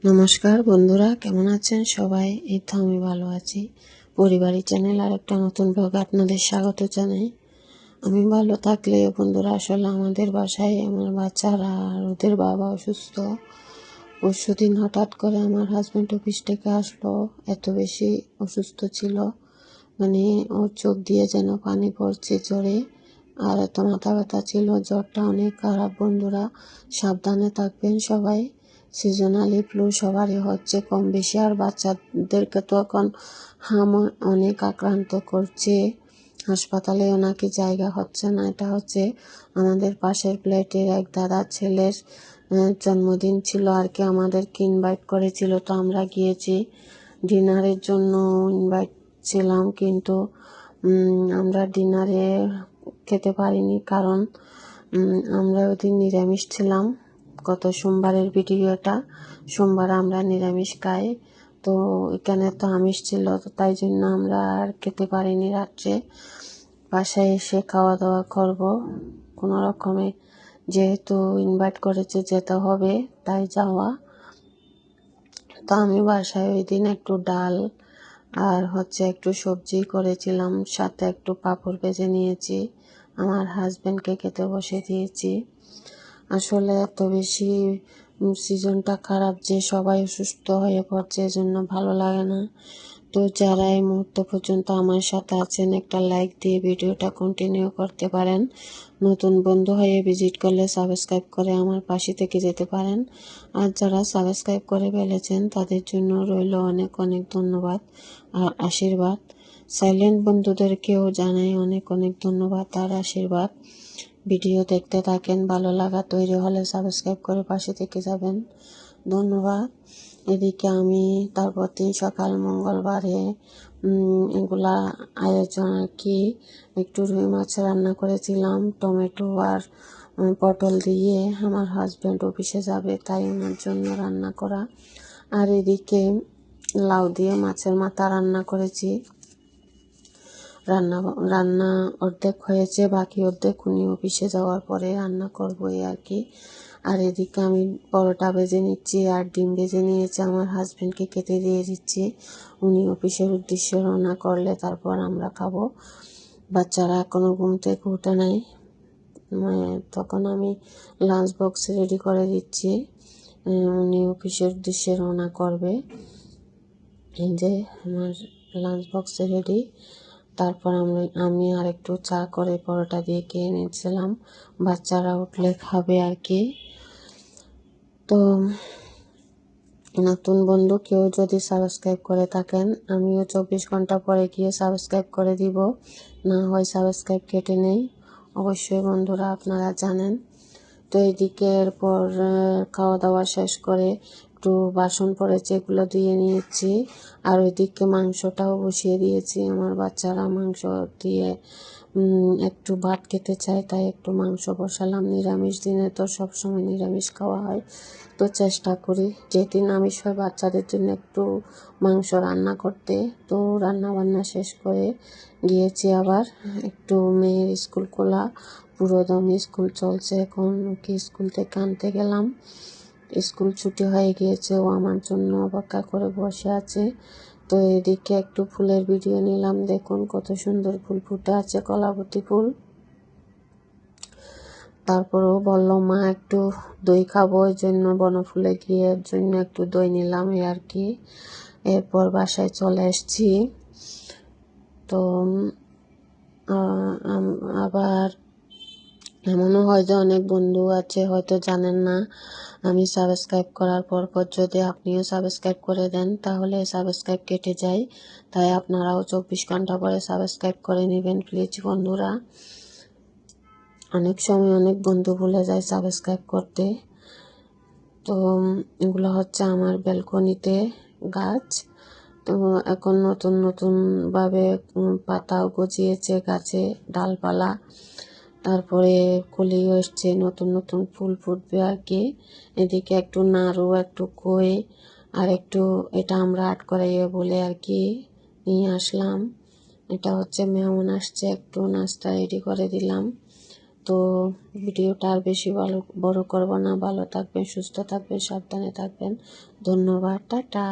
নমস্কার বন্ধুরা, কেমন আছেন সবাই? এই তো আমি ভালো আছি। পরিবারের চ্যানেল আর একটা নতুন ব্লগ আপনাদের স্বাগত জানাই। আমি ভালো থাকলে বন্ধুরা, আসলে আমাদের বাসায় আমার বাচ্চারা আর ওদের বাবা অসুস্থ। পরশুদিন হঠাৎ করে আমার হাজব্যান্ড অফিস থেকে আসলো, এত বেশি অসুস্থ ছিল, মানে ওর চোখ দিয়ে যেন পানি পড়ছে জ্বরে, আর এত মাথা ব্যথা ছিল। জ্বরটা অনেক খারাপ বন্ধুরা, সাবধানে থাকবেন সবাই। সিজনালি ফ্লু সবারই হচ্ছে কম বেশি, আর বাচ্চাদেরকে তো এখন হাম অনেক আক্রান্ত করছে। হাসপাতালেও নাকি জায়গা হচ্ছে না। এটা হচ্ছে আমাদের পাশের ফ্ল্যাটের এক দাদার ছেলের জন্মদিন ছিল আর কি, আমাদেরকে ইনভাইট করেছিল, তো আমরা গিয়েছি ডিনারের জন্য। ইনভাইট ছিলাম, কিন্তু আমরা ডিনারে খেতে পারিনি, কারণ আমরা ওদিন নিরামিষ ছিলাম। গত সোমবারের ভিডিওটা, সোমবার আমরা নিরামিষ খাই, তো এখানে তো আমিষ ছিল, তো তাই জন্য আমরা আর খেতে পারিনি। রাত্রে বাসায় এসে খাওয়া দাওয়া করব কোনো রকমে, যেহেতু ইনভাইট করেছে যেতে হবে, তাই যাওয়া। তো আমি বাসায় ওই দিন একটু ডাল আর একটু সবজি করেছিলাম, সাথে একটু পাঁপড় ভেজে নিয়েছি। আমার হাজব্যান্ডকে খেতে বসে দিয়েছি। আসলে এত বেশি সিজনটা খারাপ যে সবাই অসুস্থ হয়ে পড়ছে, এজন্য ভালো লাগে না। তো যারা এই মুহূর্ত পর্যন্ত আমার সাথে আছেন, একটা লাইক দিয়ে ভিডিওটা কন্টিনিউ করতে পারেন। নতুন বন্ধু হয়ে ভিজিট করলে সাবস্ক্রাইব করে আমার পাশে থেকে যেতে পারেন। আর যারা সাবস্ক্রাইব করে ফেলেছেন তাদের জন্য রইল অনেক অনেক ধন্যবাদ আর আশীর্বাদ। সাইলেন্ট বন্ধুদেরকেও জানাই অনেক অনেক ধন্যবাদ আর আশীর্বাদ। ভিডিও দেখতে থাকেন, ভালো লাগা তৈরি হলে সাবস্ক্রাইব করে পাশে থেকে যাবেন। ধন্যবাদ। এদিকে আমি তারপর দিন সকাল মঙ্গলবারে এগুলা আয়োজন আর কি, একটু রুই মাছ রান্না করেছিলাম টমেটো আর পটল দিয়ে। আমার হাজব্যান্ড অফিসে যাবে, তাই ওনার জন্য রান্না করা। আর এদিকে লাউ দিয়ে মাছের মাথা রান্না করেছি। রান্না রান্না অর্ধেক হয়েছে, বাকি অর্ধেক উনি অফিসে যাওয়ার পরে রান্না করবো এই আর কি। আর এদিকে আমি পরোটা ভেজে নিচ্ছি আর ডিম ভেজে নিয়েছি, আমার হাজব্যান্ডকে কেটে দিয়ে দিচ্ছি। উনি অফিসের উদ্দেশ্যে রওনা করলে তারপর আমরা খাবো। বাচ্চারা এখনও ঘুম থেকে উঠে নাই, তখন আমি লাঞ্চ বক্স রেডি করে দিচ্ছি। উনি অফিসের উদ্দেশ্যে রওনা করবে। এই যে আমার লাঞ্চ বক্স রেডি। তারপর আমি আর একটু চা করে পরোটা দিয়ে খেয়ে নিয়েছিলাম, বাচ্চারা উঠলে খাবে আর কি। তো নতুন বন্ধু কেউ যদি সাবস্ক্রাইব করে থাকেন, আমিও 24 ঘন্টা পরে গিয়ে সাবস্ক্রাইব করে দিব, না হয় সাবস্ক্রাইব কেটে নেই। অবশ্যই বন্ধুরা আপনারা জানেন। তো এইদিকে এরপর খাওয়া দাওয়া শেষ করে একটু বাসন পড়েছে, এগুলো ধুয়ে নিয়েছি। আর ওইদিকে মাংসটাও বসিয়ে দিয়েছি। আমার বাচ্চারা মাংস দিয়ে একটু ভাত খেতে চায়, তাই একটু মাংস বসালাম। নিরামিষ দিনে তো সবসময় নিরামিষ খাওয়া হয়, তো চেষ্টা করি যেদিন আমিষ হয় বাচ্চাদের জন্য একটু মাংস রান্না করতে। তো রান্না বান্না শেষ করে গিয়েছি আবার একটু, মেয়ের স্কুল খোলা, পুরোদম স্কুল চলছে এখন, ওকে স্কুল থেকে আনতে গেলাম। স্কুল ছুটি হয়ে গিয়েছে, ও আমার জন্য অপেক্ষা করে বসে আছে। তো এদিকে একটু ফুলের ভিডিও নিলাম, দেখুন কত সুন্দর ফুল ফুটে আছে, কলাবতী ফুল। তারপরও বললো মা একটু দই খাবো, ওই জন্য বনফুলে গিয়ে এর জন্য একটু দই নিলাম এই আর কি। এরপর বাসায় চলে এসেছি। তো আবার এমনও হয় যে অনেক বন্ধু আছে হয়তো জানেন না, আমি সাবস্ক্রাইব করার পর যদি আপনিও সাবস্ক্রাইব করে দেন তাহলে সাবস্ক্রাইব কেটে যায়, তাই আপনারাও 24 ঘন্টা পরে সাবস্ক্রাইব করে নেবেন প্লিজ বন্ধুরা। অনেক সময় অনেক বন্ধু ভুলে যায় সাবস্ক্রাইব করতে। তো এগুলো হচ্ছে আমার ব্যালকনিতে গাছ, তো এখন নতুন নতুনভাবে পাতাও গজিয়েছে গাছে, ডালপালা, তারপরে কলিও এসছে, নতুন নতুন ফুল ফুটবে আর কি। এদিকে একটু নাড়ু, একটু কই আর একটু, এটা আমরা আট করাইয়ে বলে আর কি, নিয়ে আসলাম। এটা হচ্ছে মেহমান আসছে, একটু নাস্তা রেডি করে দিলাম। তো ভিডিওটা আর বেশি বড় করব না। ভালো থাকবেন, সুস্থ থাকবেন, সাবধানে থাকবেন। ধন্যবাদ, টাটা।